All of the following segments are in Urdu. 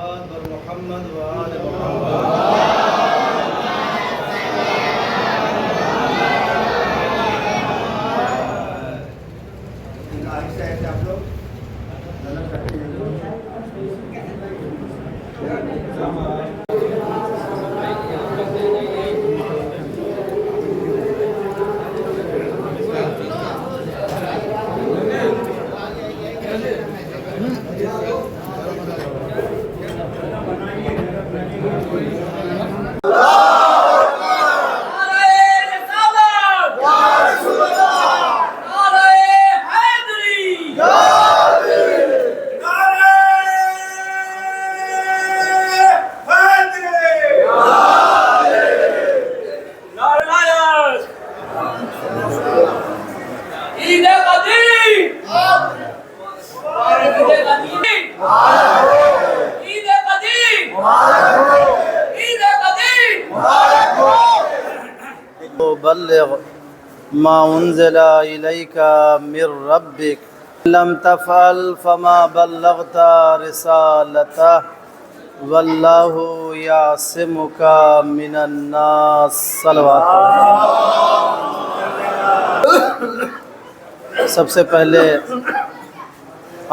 صلوات بر محمد و آل محمد۔ آہستہ آہستہ آپ لوگ غلط کرتے ہیں۔ بلغ ما انزل الیک من ربک لم تفعل فما بلغت رسالتہ واللہ یعصمک من الناس۔ صلوات۔ سب سے پہلے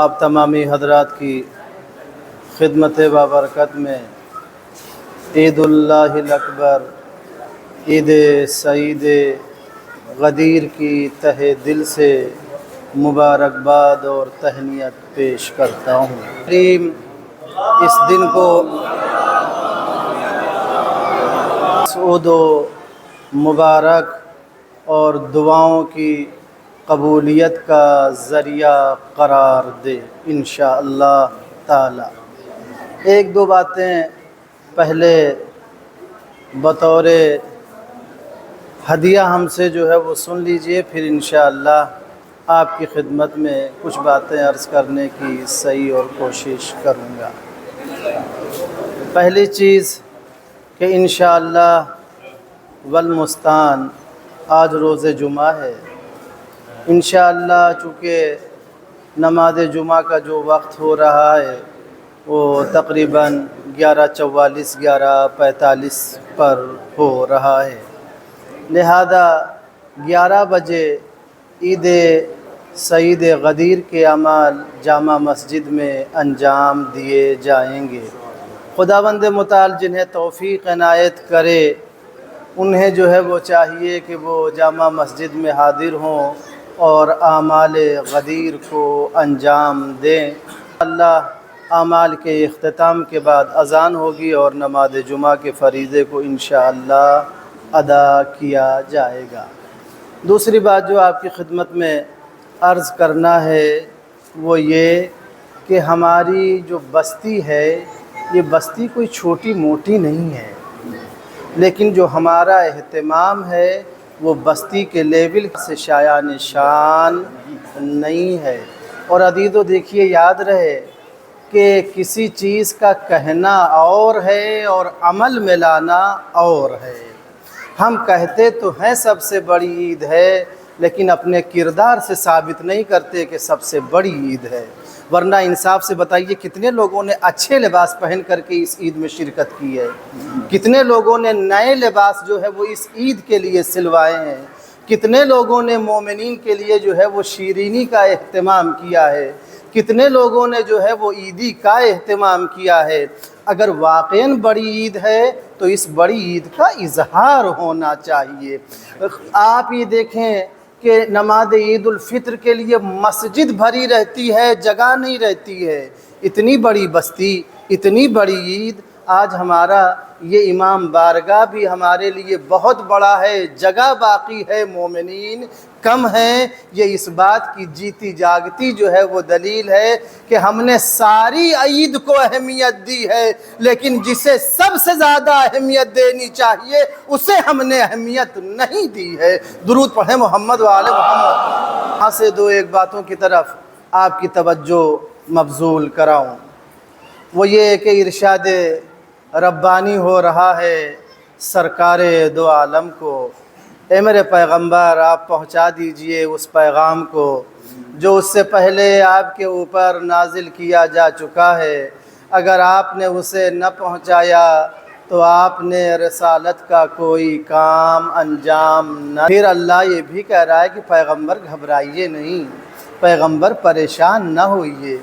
آپ تمامی حضرات کی خدمت بابرکت میں عید اللہ الاکبر، عید سعید غدیر کی تہہ دل سے مبارکباد اور تہنیت پیش کرتا ہوں۔ کریم اس دن کو سعود و مبارک اور دعاؤں کی قبولیت کا ذریعہ قرار دے انشاءاللہ تعالی۔ ایک دو باتیں پہلے بطور ہدیہ ہم سے جو ہے وہ سن لیجئے، پھر انشاءاللہ آپ کی خدمت میں کچھ باتیں عرض کرنے کی صحیح اور کوشش کروں گا۔ پہلی چیز کہ انشاءاللہ والمستعان آج روز جمعہ ہے۔ انشاءاللہ چونکہ نماز جمعہ کا جو وقت ہو رہا ہے وہ تقریباً 11:44 11:45 پر ہو رہا ہے، لہذا 11 بجے عید سعید غدیر کے اعمال جامع مسجد میں انجام دیے جائیں گے۔ خداوند متعال جنہیں توفیق عنایت کرے انہیں جو ہے وہ چاہیے کہ وہ جامع مسجد میں حاضر ہوں اور اعمال غدیر کو انجام دیں۔ اللہ اعمال کے اختتام کے بعد اذان ہوگی اور نماز جمعہ کے فریضے کو انشاءاللہ ادا کیا جائے گا۔ دوسری بات جو آپ کی خدمت میں عرض کرنا ہے وہ یہ کہ ہماری جو بستی ہے یہ بستی کوئی چھوٹی موٹی نہیں ہے، لیکن جو ہمارا اہتمام ہے وہ بستی کے لیول سے شایان شان نہیں ہے۔ اور عزیزو دیکھیے، یاد رہے کہ کسی چیز کا کہنا اور ہے اور عمل میں لانا اور ہے۔ ہم کہتے تو ہیں سب سے بڑی عید ہے، لیکن اپنے کردار سے ثابت نہیں کرتے کہ سب سے بڑی عید ہے۔ ورنہ انصاف سے بتائیے کتنے لوگوں نے اچھے لباس پہن کر کے اس عید میں شرکت کی ہے، کتنے لوگوں نے نئے لباس جو ہے وہ اس عید کے لیے سلوائے ہیں، کتنے لوگوں نے مومنین کے لیے جو ہے وہ شیرینی کا اہتمام کیا ہے، کتنے لوگوں نے جو ہے وہ عیدی کا اہتمام کیا ہے۔ اگر واقعاً بڑی عید ہے تو اس بڑی عید کا اظہار ہونا چاہیے۔ آپ یہ دیکھیں کہ نماز عید الفطر کے لیے مسجد بھری رہتی ہے، جگہ نہیں رہتی ہے۔ اتنی بڑی بستی، اتنی بڑی عید، آج ہمارا یہ امام بارگاہ بھی ہمارے لیے بہت بڑا ہے، جگہ باقی ہے، مومنین کم ہیں۔ یہ اس بات کی جیتی جاگتی جو ہے وہ دلیل ہے کہ ہم نے ساری عید کو اہمیت دی ہے، لیکن جسے سب سے زیادہ اہمیت دینی چاہیے اسے ہم نے اہمیت نہیں دی ہے۔ درود پڑھیں محمد و آل محمد۔ یہاں سے دو ایک باتوں کی طرف آپ کی توجہ مبذول کراؤں، وہ یہ کہ ارشاد ربانی ہو رہا ہے سرکار دو عالم کو، اے میرے پیغمبر آپ پہنچا دیجئے اس پیغام کو جو اس سے پہلے آپ کے اوپر نازل کیا جا چکا ہے۔ اگر آپ نے اسے نہ پہنچایا تو آپ نے رسالت کا کوئی کام انجام نہ۔ پھر اللہ یہ بھی کہہ رہا ہے کہ پیغمبر گھبرائیے نہیں، پیغمبر پریشان نہ ہوئیے،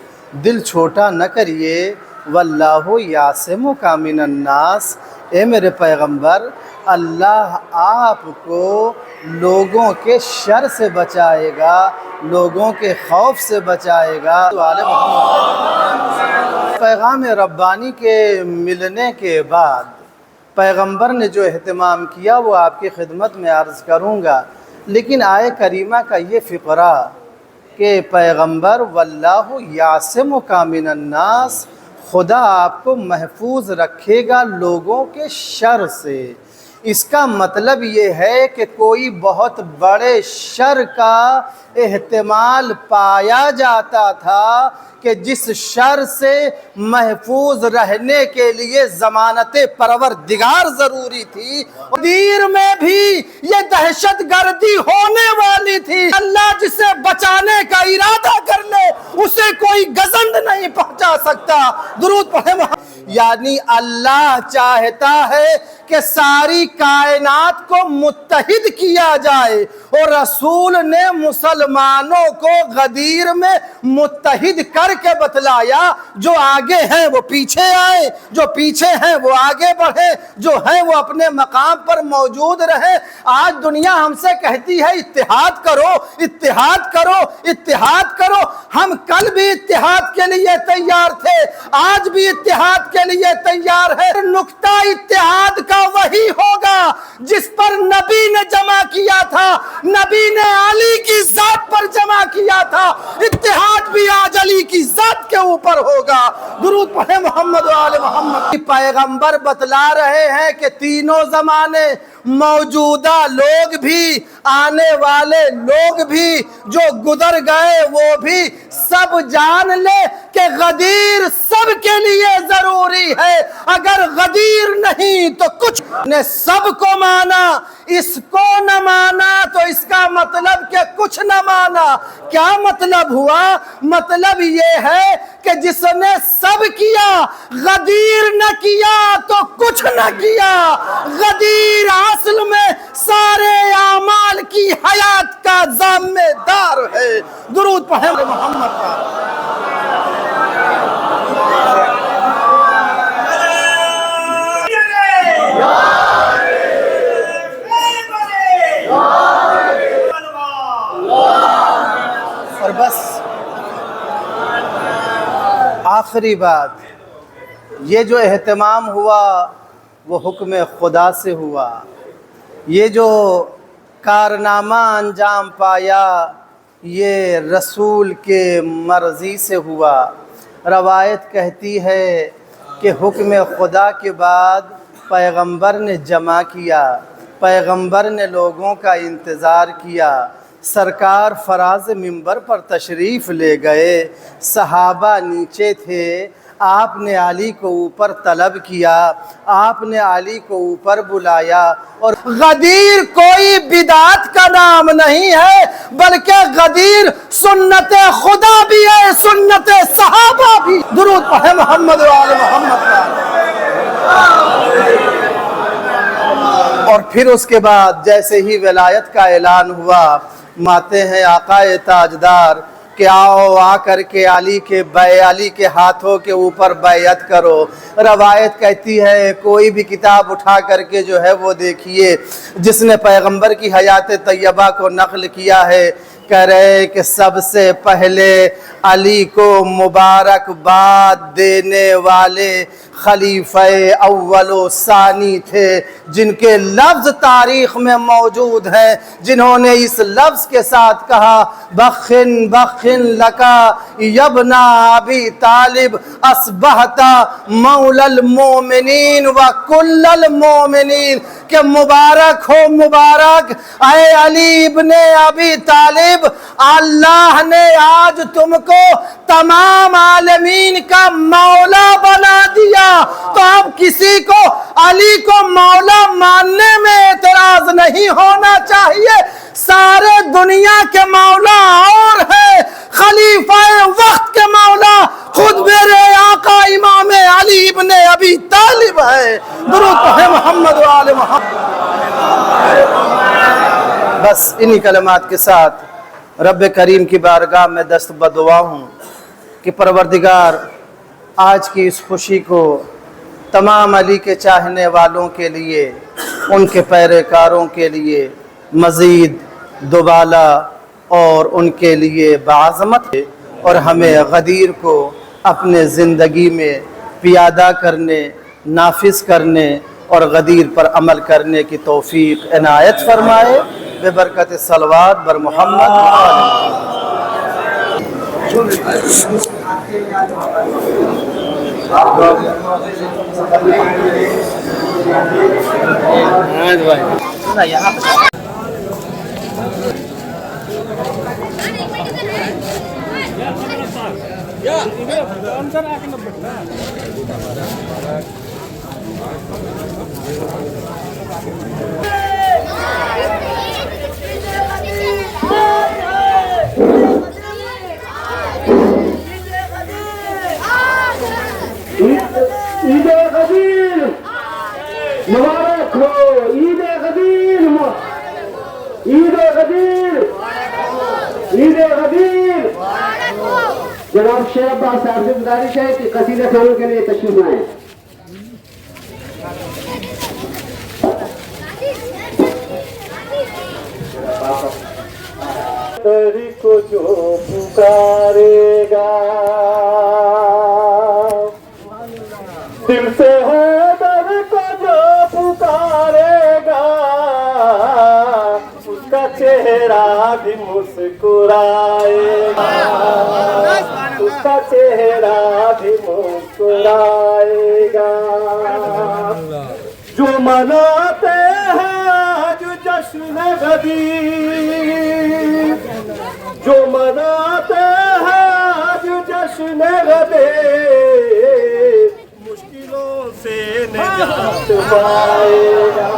دل چھوٹا نہ کریے، واللہ یعصمک من الناس، اے میرے پیغمبر اللہ آپ کو لوگوں کے شر سے بچائے گا، لوگوں کے خوف سے بچائے گا۔ پیغام ربانی کے ملنے کے بعد پیغمبر نے جو اہتمام کیا وہ آپ کی خدمت میں عرض کروں گا، لیکن آیہ کریمہ کا یہ فقرہ کہ پیغمبر واللہ یعصمک من الناس، خدا آپ کو محفوظ رکھے گا لوگوں کے شر سے، اس کا مطلب یہ ہے کہ کوئی بہت بڑے شر کا احتمال پایا جاتا تھا کہ جس شر سے محفوظ رہنے کے لیے ضمانت پروردگار ضروری تھی، دیر میں بھی یہ دہشت گردی ہونے والی تھی۔ اللہ جسے بچانے کا ارادہ کر لے اسے کوئی گزند نہیں پہنچا سکتا۔ درود پڑھیں محمد۔ یعنی اللہ چاہتا ہے کہ ساری کائنات کو متحد کیا جائے، اور رسول نے مسلمانوں کو غدیر میں متحد کر کے بتلایا، جو آگے ہیں وہ پیچھے آئے، جو پیچھے ہیں وہ آگے بڑھے، جو ہیں وہ اپنے مقام پر موجود رہے۔ آج دنیا ہم سے کہتی ہے اتحاد کرو، اتحاد کرو، اتحاد کرو۔ ہم کل بھی اتحاد کے لیے تیار تھے، آج بھی اتحاد کے لیے تیار ہے۔ نقطہ اتحاد کا وہی ہوگا جس پر نبی نے جمع کیا تھا، نبی نے علی کی ذات پر جمع کیا تھا، اتحاد بھی آج علی کی ذات کے اوپر ہوگا۔ درود پڑھیں محمد و آل محمد۔ پیغمبر بتلا رہے ہیں کہ تینوں زمانے، موجودہ لوگ بھی، آنے والے لوگ بھی، جو گزر گئے وہ بھی، سب جان لے کہ غدیر سب کے لیے ضروری ہے۔ اگر غدیر نہیں تو کچھ نے سب کو مانا، اس کو نہ مانا تو اس کا مطلب کہ کچھ نہ مانا۔ کیا مطلب ہوا؟ مطلب یہ ہے کہ جس نے سب کیا، غدیر نہ کیا تو کچھ نہ کیا۔ غدیر اصل میں سارے اعمال کی حیات کا ذمہ دار ہے۔ درود پڑھیں محمد کا۔ اور بس آخری بات، یہ جو اہتمام ہوا وہ حکم خدا سے ہوا، یہ جو کارنامہ انجام پایا یہ رسول کے مرضی سے ہوا۔ روایت کہتی ہے کہ حکم خدا کے بعد پیغمبر نے جمع کیا، پیغمبر نے لوگوں کا انتظار کیا، سرکار فراز منبر پر تشریف لے گئے، صحابہ نیچے تھے، آپ نے علی کو اوپر طلب کیا، آپ نے علی کو اوپر بلایا۔ اور غدیر کوئی بدعت کا نام نہیں ہے، بلکہ غدیر سنت خدا بھی ہے، سنت صحابہ بھی۔ درود پڑھیں محمد و آل محمد کا۔ اور پھر اس کے بعد جیسے ہی ولایت کا اعلان ہوا، ماتے ہیں آقا تاجدار کہ آؤ آ کر کے علی کے ہاتھوں کے اوپر بیعت کرو۔ روایت کہتی ہے کوئی بھی کتاب اٹھا کر کے جو ہے وہ دیکھیے، جس نے پیغمبر کی حیات طیبہ کو نقل کیا ہے، کہہ رہے کہ سب سے پہلے علی کو مبارکباد دینے والے خلیفہ اول و ثانی تھے، جن کے لفظ تاریخ میں موجود ہیں، جنہوں نے اس لفظ کے ساتھ کہا بخن بخن لکا یبن ابی طالب اصبحت مولا المومنین و کل المومنین، کہ مبارک ہو مبارک اے علی ابن ابی طالب، اللہ نے آج تم کو تمام عالمین کا مولا بنا دیا۔ تو اب کسی کو علی کو مولا ماننے میں اعتراض نہیں ہونا چاہیے، سارے دنیا کے مولا اور ہے خلیفہ وقت کے مولا خود میرے آقا امام علی ابن ابی طالب ہے درود ہے محمد و آل محمد۔ بس انہی کلمات کے ساتھ رب کریم کی بارگاہ میں دست بدعا ہوں کہ پروردگار آج کی اس خوشی کو تمام علی کے چاہنے والوں کے لیے، ان کے پیروکاروں کے لیے مزید دوبالا اور ان کے لیے بعظمت ہے، اور ہمیں غدیر کو اپنے زندگی میں پیادہ کرنے، نافذ کرنے اور غدیر پر عمل کرنے کی توفیق عنایت فرمائے بے برکت صلوات بر محمد و آل عید غدیر مبارک ہو، عید غدیر عید غدیر عید غدیر۔ جناب شیخ عباس صاحب سے گزارش ہے کہ قصیدہ خانوں کے لیے تشریف لائیں۔ تری کو جو پکارے گا دل سے حیدر کو جو پکارے گا اس کا چہرہ بھی مسکرائے گا، اس کا چہرہ بھی مسکرائے گا۔ جو مناتے ہیں آج جشن غدیر، جو مناتے ہیں آج جشن غدیر، مشکلوں سے نجات پائے گا،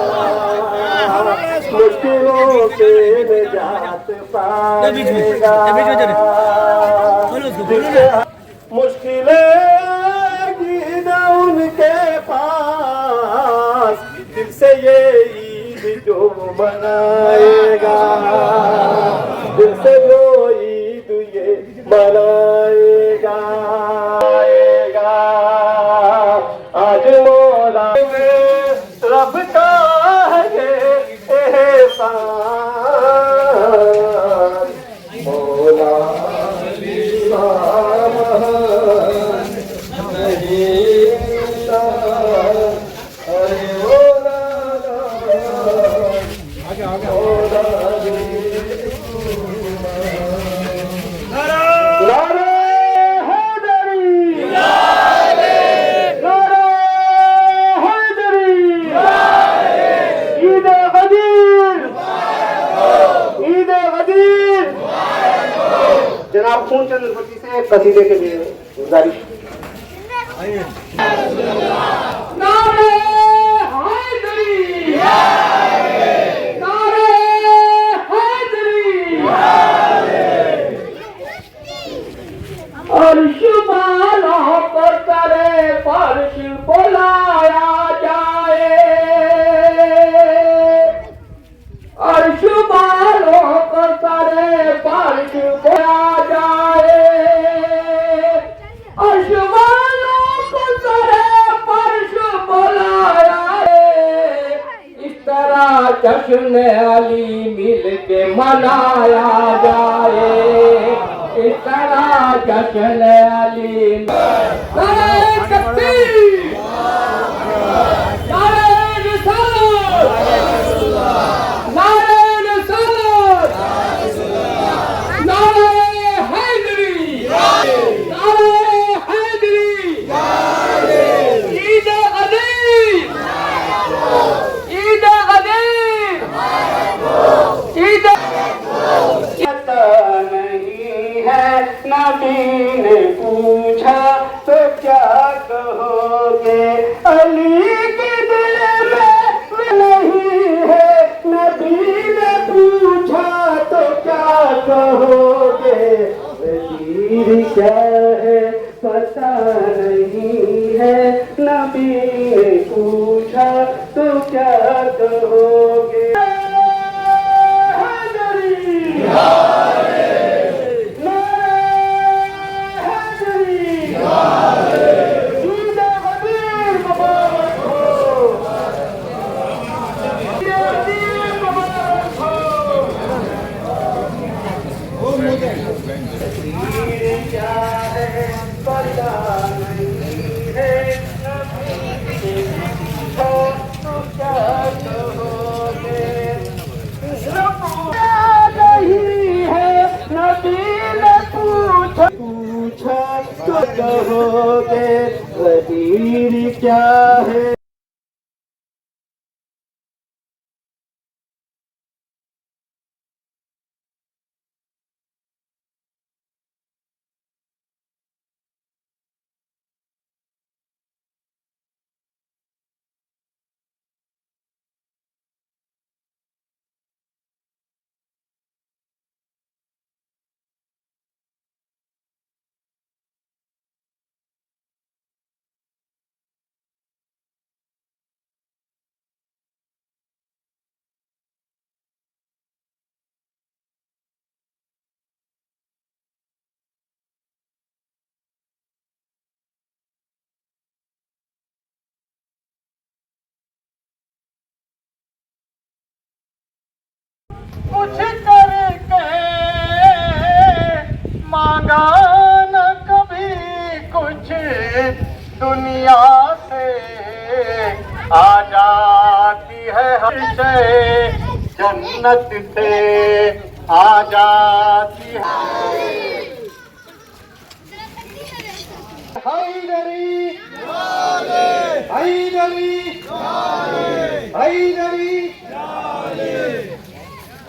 مشکلوں سے نجات پائے گا۔ مشکلیں گی نہ ان کے پاس، دل سے یہ عید جو منائے گا، دل سے جو عید یہ منائے گا۔ آج مولا میں رب کا ہے یہ احسان، مولا جناب خون چند الفتی سے قصیدے کے لیے گزارش۔ نعرہ حیدری، نعرہ حیدری، عرش بالا پر کرے فرش بلایا جائے، عرش بالوں پر کرے فرش بلایا جائے، عرش بالوں پر کرے فرش بلایا جائے، اس طرح جشن علی مل کے منایا جائے، اس طرح جشن علی نعرہ تکبیر، نعرہ رسالت، نعرہ رسالت، نعرہ حیدری، نعرہ حیدری، عید غدیر، عید غدیر، عید نہیں ہے نبی نے پوچھا تو کیا کہو کیا ہے پتہ نہیں ہے، نبی نے پوچھا تو کیا کہو گے؟ پوچھا تو کہو گے غدیر کیا ہے؟ کچھ کر کے مانگا نہ کبھی کچھ دنیا سے، آ جاتی ہے ہر شے جنت سے، آ جاتی ہے حیدری حیدری حیدری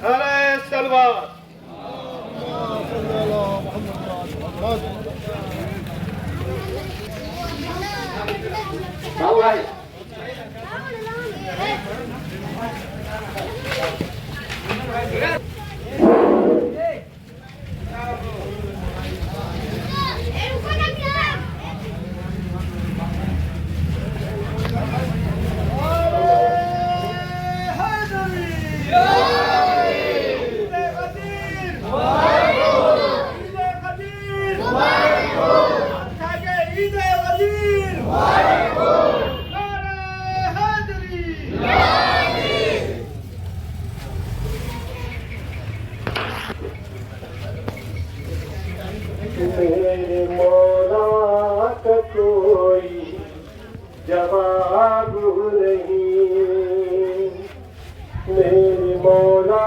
علیہ السلام۔ میرے مولا کا کوئی جواب نہیں، میرے مولا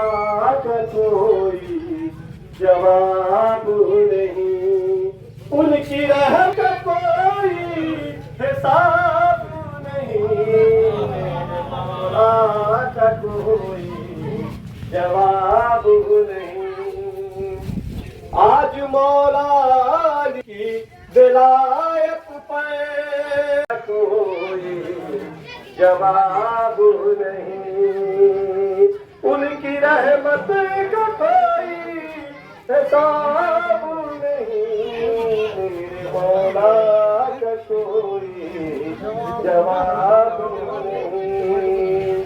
کا کوئی جواب نہیں، ان کی رحمت کا کوئی حساب نہیں، میرے مولا کا کوئی جواب نہیں۔ آج مولا کی ولایت پہ کوئی جواب نہیں، ان کی رحمت کا کوئی حساب نہیں، میرے مولا کا کوئی جواب نہیں۔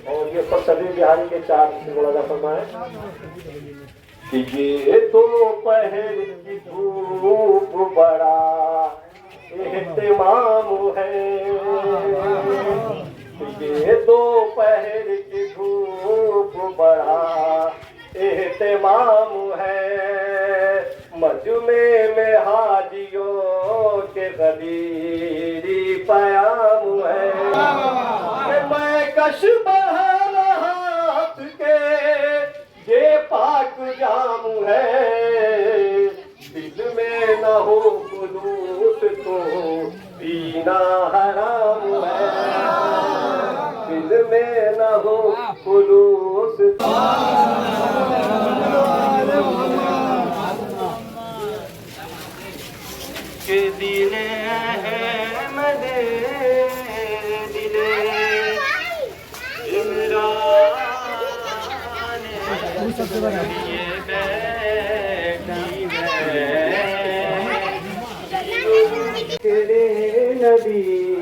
اور یہ سب سبھی بہاری کے 4 ملاحظہ فرمائیں کہ یہ دوپہر کی دھوپ بڑا اہتمام ہے، یہ دوپہر کی دھوپ بڑا اہتمام ہے، مجمع میں حاجیوں کے غدیری پیام ہے، میں کش بہر ہاتھ کے یہ پاک جام ہے، دل میں نہ ہو خلوص تو پینا حرام ہے، دل میں نہ ہو خلوص تو کہ دل احمد دل عمران یہ بیٹھی ہے نبی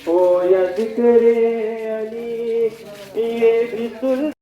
ہو یا ذکر